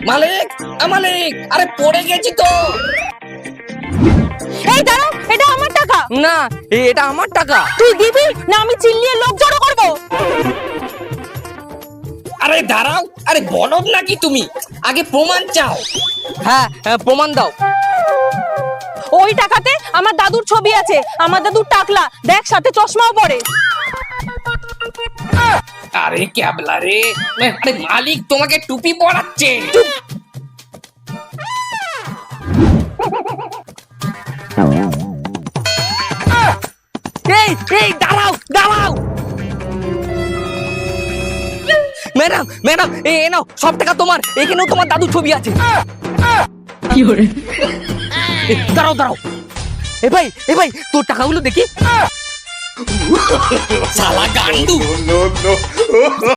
মালিক, মালিক, আরে পড়ে গেছি তো। এই দাঁড়াও, এটা আমার টাকা। না, এটা আমার টাকা। তুই দিবি না আমি চিল্লিয়ে লোক জড়ো করব? আরে দাঁড়াও, আরে বলদ নাকি তুমি? আগে প্রমাণ চাও। হ্যাঁ, প্রমাণ দাও। ওই টাকাতে আমার দাদুর ছবি আছে। আমার দাদুর টাকলা, দেখ সাথে চশমাও পরে। আরে ক্যাবলা রে, আরে মালিক তোমাকে টুপি পরাচ্ছে। এই এই দাঁড়াও দাঁড়াও। ম্যাডাম ম্যাডাম, এই নাও সব টাকা তোমার। এখানেও তোমার দাদুর ছবি আছে। দাঁড়াও দাঁড়াও। এ ভাই তোর টাকাগুলো দেখি। শালা গান্ডু।